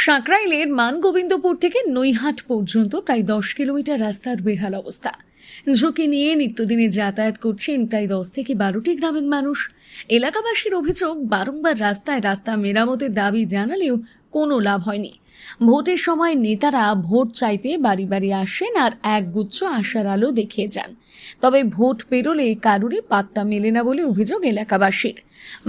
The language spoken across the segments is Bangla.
সাঁকরাইলের মানগোবিন্দপুর থেকে নৈহাট পর্যন্ত প্রায় 10 কিলোমিটার রাস্তার বেহাল অবস্থা। ঝুঁকি নিয়ে নিত্যদিনে যাতায়াত করছেন প্রায় 10 থেকে 12টি গ্রামের মানুষ। এলাকাবাসীর অভিযোগ, বারংবার রাস্তা মেরামতের দাবি জানালেও কোনো লাভ হয়নি। ভোটের সময় নেতারা ভোট চাইতে বাড়ি বাড়ি আসেন আর একগুচ্ছ আশার আলো দেখিয়ে যান, তবে ভোট পেরোলে কারুরই পাত্তা মেলে না বলে অভিযোগ এলাকাবাসীর।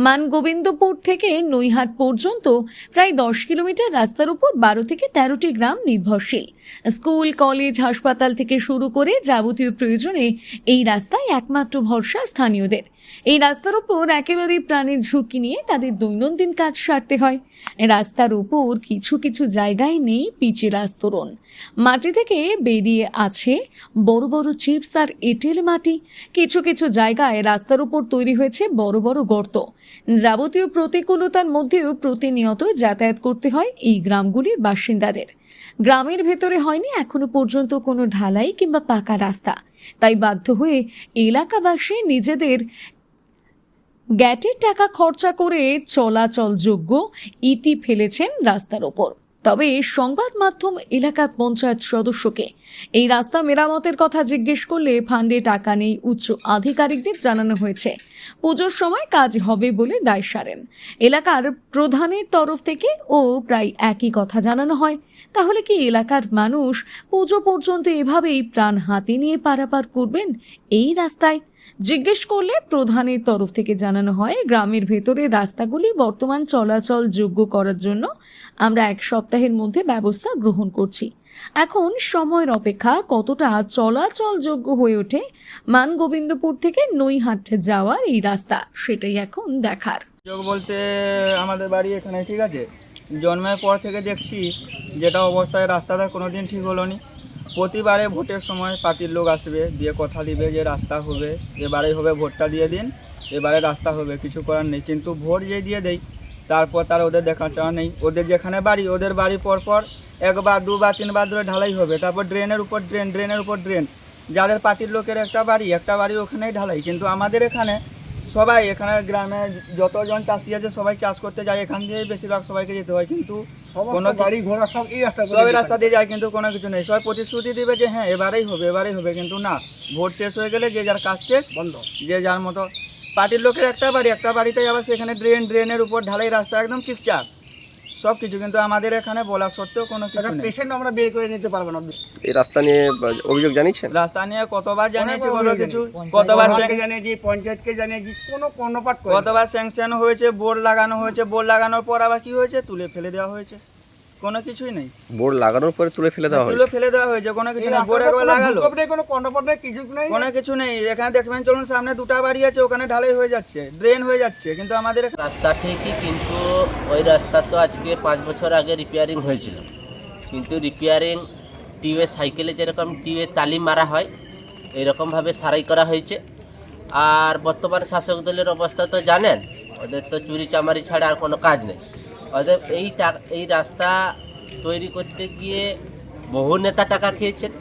মানগোবিন্দপুর থেকে নৈহাট পর্যন্ত প্রায় 10 কিলোমিটার রাস্তার উপর 12 থেকে 13টি গ্রাম নির্ভরশীল। স্কুল, কলেজ, হাসপাতাল থেকে শুরু করে যাবতীয় প্রয়োজনে এই রাস্তায় একমাত্র ভরসা স্থানীয়দের। এই রাস্তার উপর একেবারেই প্রাণের ঝুঁকি নিয়ে তাদের দৈনন্দিন কাজ সারতে হয়। রাস্তার উপর কিছু কিছু জায়গায় নেই পিচের আস্তরণ, মাটি থেকে বেরিয়ে আছে বড় বড় চিপস আর এঁটেল মাটি। কিছু কিছু জায়গায় রাস্তার উপর তৈরি হয়েছে বড় বড় গর্ত। যাবতীয় প্রতিকূলতার মধ্যেও প্রতিনিয়ত যাতায়াত করতে হয় এই গ্রামগুলির বাসিন্দাদের। গ্রামের ভেতরে হয়নি এখনো পর্যন্ত কোনো ঢালাই কিংবা পাকা রাস্তা, তাই বাধ্য হয়ে এলাকাবাসী নিজেদের গ্যাটের টাকা খরচা করে চলাচলযোগ্য ইতি ফেলেছেন রাস্তার ওপর। তবে সংবাদ মাধ্যম এলাকার পঞ্চায়েত সদস্যকে এই রাস্তা মেরামতের কথা জিজ্ঞেস করলে ফান্ডে টাকা নেই উচ্চ আধিকারিকদের জানানো হয়েছে। পুজোর সময় কাজ হবে বলে দায় সারেন। এলাকার প্রধানের তরফ থেকে ও প্রায় একই কথা জানানো হয়। তাহলে কি এলাকার মানুষ পুজো পর্যন্ত এভাবেই প্রাণ হাতে নিয়ে পারাপার করবেন এই রাস্তায়? জিজ্ঞেস করলে প্রধানের তরফ থেকে জানানো হয়, গ্রামের ভেতরে রাস্তাগুলি বর্তমান চলাচল যোগ্য করার জন্য আমরা 1 সপ্তাহের মধ্যে ব্যবস্থা গ্রহণ করছি। এখন সময়ের অপেক্ষা কতটা চলাচল যোগ্য হয়ে ওঠে মানগোবিন্দপুর থেকে নৈহাট যাওয়ার এই রাস্তা, সেটাই এখন দেখার। বলতে আমাদের বাড়ি এখানে, ঠিক আছে, জন্মের পর থেকে দেখছি যেটা অবস্থায় রাস্তাটা কোনোদিন ঠিক হলো নি। প্রতিবারে ভোটের সময় পার্টির লোক আসবে, দিয়ে কথা দিবে যে রাস্তা হবে, এবারে হবে, ভোটটা দিয়ে দিন, এবারে রাস্তা হবে, কিছু করার নেই। কিন্তু ভোট যে দিয়ে দেয় তারপর তার ওদের দেখা চাওয়া নেই। ওদের যেখানে বাড়ি, ওদের বাড়ি পরপর 1 বার 2 বার 3 বার ধরে ঢালাই হবে, তারপর ড্রেনের উপর ড্রেন, ড্রেনের উপর ড্রেন। যাদের পার্টির লোকের একটা বাড়ি ওখানেই ঢালাই। কিন্তু আমাদের এখানে সবাই, এখানে গ্রামে যতজন চাষি আছে সবাই চাষ করতে যায়, এখান দিয়ে বেশিরভাগ সবাইকে যেতে হয়, কিন্তু কোনো গাড়ি ঘোড়া সব এই রাস্তা দিয়ে যায়, কিন্তু কোনো কিছু নেই। সবাই প্রতিশ্রুতি দিবে যে হ্যাঁ এবারেই হবে, কিন্তু না, ভোট শেষ হয়ে গেলে যে যার কাজ শেষ, বন্ধ, যে যার মতো। পার্টির লোকের একটা বাড়িতে আবার সেখানে ড্রেনের উপর ঢালাই, রাস্তা একদম ঠিকঠাক সব কিছু, কিন্তু আমাদের এখানে বলা সত্ত্বেও কোনো কিছু নেই। পেশেন্ট আমরা বের করে নিতে পারবো না। এই রাস্তা নিয়ে অভিযোগ জানিয়েছেন? রাস্তা নিয়ে কতবার জানিয়েছি, কতবার জানিয়েছি, পঞ্চায়েতকে জানিয়েছি, কতবার স্যাংশন হয়েছে, বোর্ড লাগানো হয়েছে, বোর্ড লাগানোর পর আবার কি হয়েছে, তুলে ফেলে দেওয়া হয়েছে, কোনো কিছুই নেই। বোর্ড লাগানোর পরে তুলে ফেলে দেওয়া হয়েছে, কোনো কিছু নেই। বোর্ড একবার লাগালো, কোনো কিছু নেই। এখানে দেখবেন, চলুন সামনে 2টা বাড়ি আছে, ওখানে ঢালাই হয়ে যাচ্ছে, ড্রেন হয়ে যাচ্ছে, কিন্তু আমাদের রাস্তা ঠিকই, কিন্তু ওই রাস্তা তো আজকে 5 বছর আগে রিপেয়ারিং হয়েছিল। কিন্তু রিপেয়ারিং টিউবে, সাইকেলে যেরকম টিউবে তালি মারা হয় এরকমভাবে সারাই করা হয়েছে। আর বর্তমান শাসক দলের অবস্থা তো জানেন, ওদের তো চুরি চামারি ছাড়া আর কোনো কাজ নেই। ওদের এই রাস্তা তৈরি করতে গিয়ে বহু নেতা টাকা খেয়েছেন,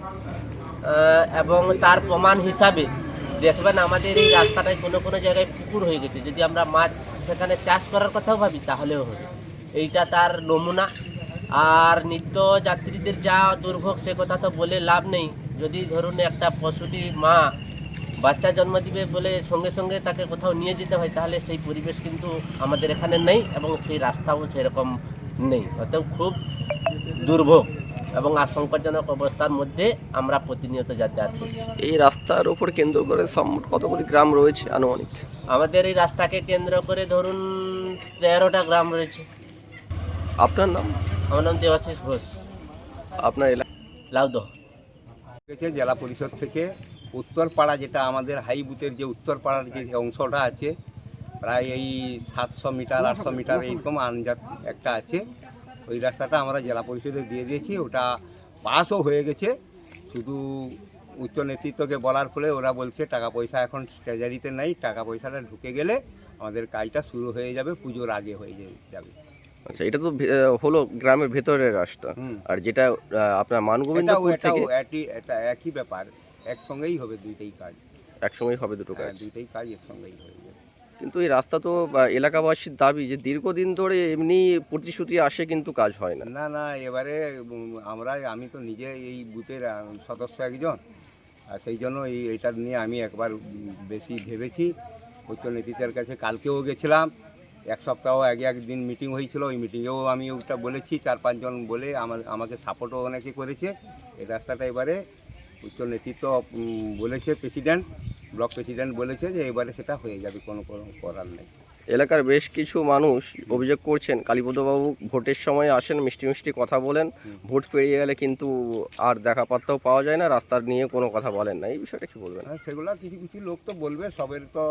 এবং তার প্রমাণ হিসাবে দেখবেন আমাদের এই রাস্তাটায় কোনো জায়গায় পুকুর হয়ে গেছে। যদি আমরা মাছ সেখানে চাষ করার কথাও ভাবি তাহলেও হবে, এইটা তার নমুনা। আর নিত্য যাত্রীদের যা দুর্ভোগ সে কথা তো বলে লাভ নেই। যদি ধরুন একটা প্রসূতি মা বাচ্চা জন্ম দিবে বলে সঙ্গে সঙ্গে তাকে কোথাও নিয়ে যেতে হয়, তাহলে সেই পরিবেশ কিন্তু আমাদের এখানে নেই, এবং সেই রাস্তাও সেরকম নেই। অতএব খুব দুর্ভোগ এবং আশঙ্কাজনক অবস্থার মধ্যে আমরা প্রতিনিয়ত যাতায়াত করি। এই রাস্তার উপর কেন্দ্র করে কতগুলি গ্রাম রয়েছে আনুমানিক? আমাদের এই রাস্তাকে কেন্দ্র করে ধরুন 13টা গ্রাম রয়েছে। আপনার নাম? আমার নাম দেবাশিস ঘোষ। আপনার এলাকা? লাউদহ। জেলা পরিষদ থেকে উত্তরপাড়া, যেটা আমাদের হাই বুথের যে উত্তরপাড়ার যে অংশটা আছে, প্রায় এই 700 মিটার 800 মিটার এইরকম আনজাত একটা আছে, ওই রাস্তাটা আমরা জেলা পরিষদে দিয়ে দিয়েছি। ওটা পাসও হয়ে গেছে, শুধু উচ্চ নেতৃত্বকে বলার ফলে ওরা বলছে টাকা পয়সা এখন ট্রেজারিতে নেই, টাকা পয়সাটা ঢুকে গেলে আমাদের কাজটা শুরু হয়ে যাবে, পুজোর আগে হয়ে যাবে। আচ্ছা, এটা তো হলো গ্রামের ভেতরের রাস্তা, আর যেটা আপনার মানগোবিন্দপুর থেকে এটা একই ব্যাপার, একসঙ্গেই হবে, দুইটাই কাজ একসঙ্গেই হবে, দুটো কাজ, দুইটাই কাজ একসঙ্গেই হয়ে যাবে। কিন্তু এই রাস্তা তো এলাকাবাসীর দাবি যে দীর্ঘদিন ধরে এমনি প্রতিশ্রুতি আসে কিন্তু কাজ হয় না। না না, এবারে আমি তো নিজে এই বুথের সদস্য একজন, আর সেই জন্য এইটা নিয়ে আমি একবার বেশি ভেবেছি। উচ্চ নেতৃত্বের কাছে কালকেও গেছিলাম, এক সপ্তাহ আগে একদিন মিটিং হয়েছিল, ওই মিটিংয়েও আমি ওটা বলেছি, 4-5 জন বলে আমাকে সাপোর্টও অনেকে করেছে। এই রাস্তাটা এবারে উচ্চ নেতৃত্ব বলেছে, ব্লক প্রেসিডেন্ট বলেছে যে এবারে সেটা হয়ে যাবে, কোনো করার নেই। এলাকার বেশ কিছু মানুষ অভিযোগ করছেন কালীপদবাবু ভোটের সময় আসেন, মিষ্টি মিষ্টি কথা বলেন, ভোট পেরিয়ে গেলে কিন্তু আর দেখা পাত্তাও পাওয়া যায় না, রাস্তার নিয়ে কোনো কথা বলেন না। এই বিষয়টা কি বলবেন? হ্যাঁ, সেগুলো কিছু কিছু লোক তো বলবে, সবের তো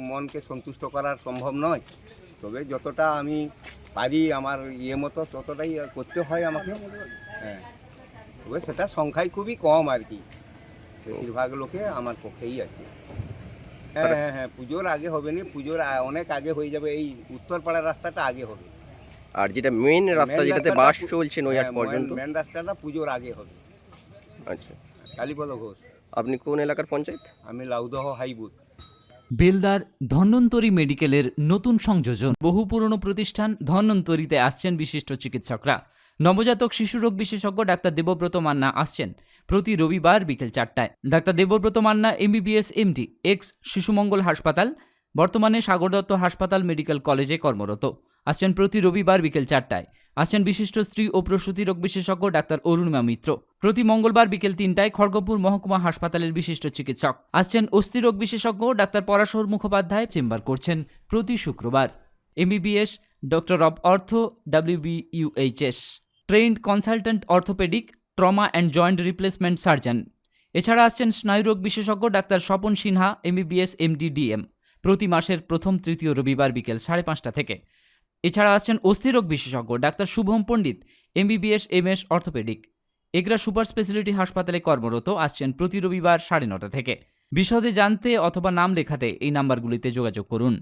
মনকে সন্তুষ্ট করার সম্ভব নয়। তবে যতটা আমি পারি আমার মতো ততটাই করতে হয় আমাকে। হ্যাঁ, তবে সেটা সংখ্যায় খুবই কম আর কি, বেশিরভাগ লোকে আমার পক্ষেই আছে। হ্যাঁ হ্যাঁ হ্যাঁ, পুজোর আগে হবে না, পুজোর অনেক আগে হয়ে যাবে, এই উত্তরপাড়ার রাস্তাটা আগে হবে। আর যেটা মেইন রাস্তা, যেটাতে বাস চলছে নৈহাট পর্যন্ত, মেন রাস্তাটা পুজোর আগে হবে। আচ্ছা, কালীপদ ঘোষ। আপনি কোন এলাকার পঞ্চায়েত? আমি লাউদহ হাইবুথ। বেলদার ধন্বন্তরী মেডিকেলের নতুন সংযোজন। বহু পুরনো প্রতিষ্ঠান ধন্বন্তরীতে আসছেন বিশিষ্ট চিকিৎসকরা। নবজাতক শিশুরোগ বিশেষজ্ঞ ডাক্তার দেবব্রত মান্না আসছেন প্রতি রবিবার বিকেল 4টায়। Doctor Debabrata Manna MBBS MD, ex Shishumangal হাসপাতাল, বর্তমানে সাগর দত্ত হাসপাতাল মেডিকেল কলেজে কর্মরত। আসছেন প্রতি রবিবার বিকেল 4টায়। আসছেন বিশিষ্ট স্ত্রী ও প্রসূতি রোগ বিশেষজ্ঞ ডাক্তার অরুণিমা মিত্র। প্রতি মঙ্গলবার বিকেল 3টায় খড়গপুর মহকুমা হাসপাতালের বিশিষ্ট চিকিৎসক আসছেন অস্থিরোগ বিশেষজ্ঞ ডাক্তার পরাশর মুখোপাধ্যায় চেম্বার করছেন প্রতি শুক্রবার। MBBS doctor of অর্থো WBUHS, trend consultant orthopaedic, trauma and joint replacement surgeon. এছাড়া আসছেন স্নায়ুরোগ বিশেষজ্ঞ doctor Swapan Sinha MBBS MD DM, প্রতি মাসের প্রথম তৃতীয় রবিবার বিকেল 5:30 থেকে। এছাড়া আসছেন অস্থিরোগ বিশেষজ্ঞ ডাক্তার শুভম পণ্ডিত MBBS MS orthopaedic, Egra super speciality হাসপাতালে কর্মরত। আসছেন প্রতি রবিবার 9:30 থেকে। বিশদে জানতে অথবা নাম লেখাতে এই নাম্বারগুলিতে যোগাযোগ করুন।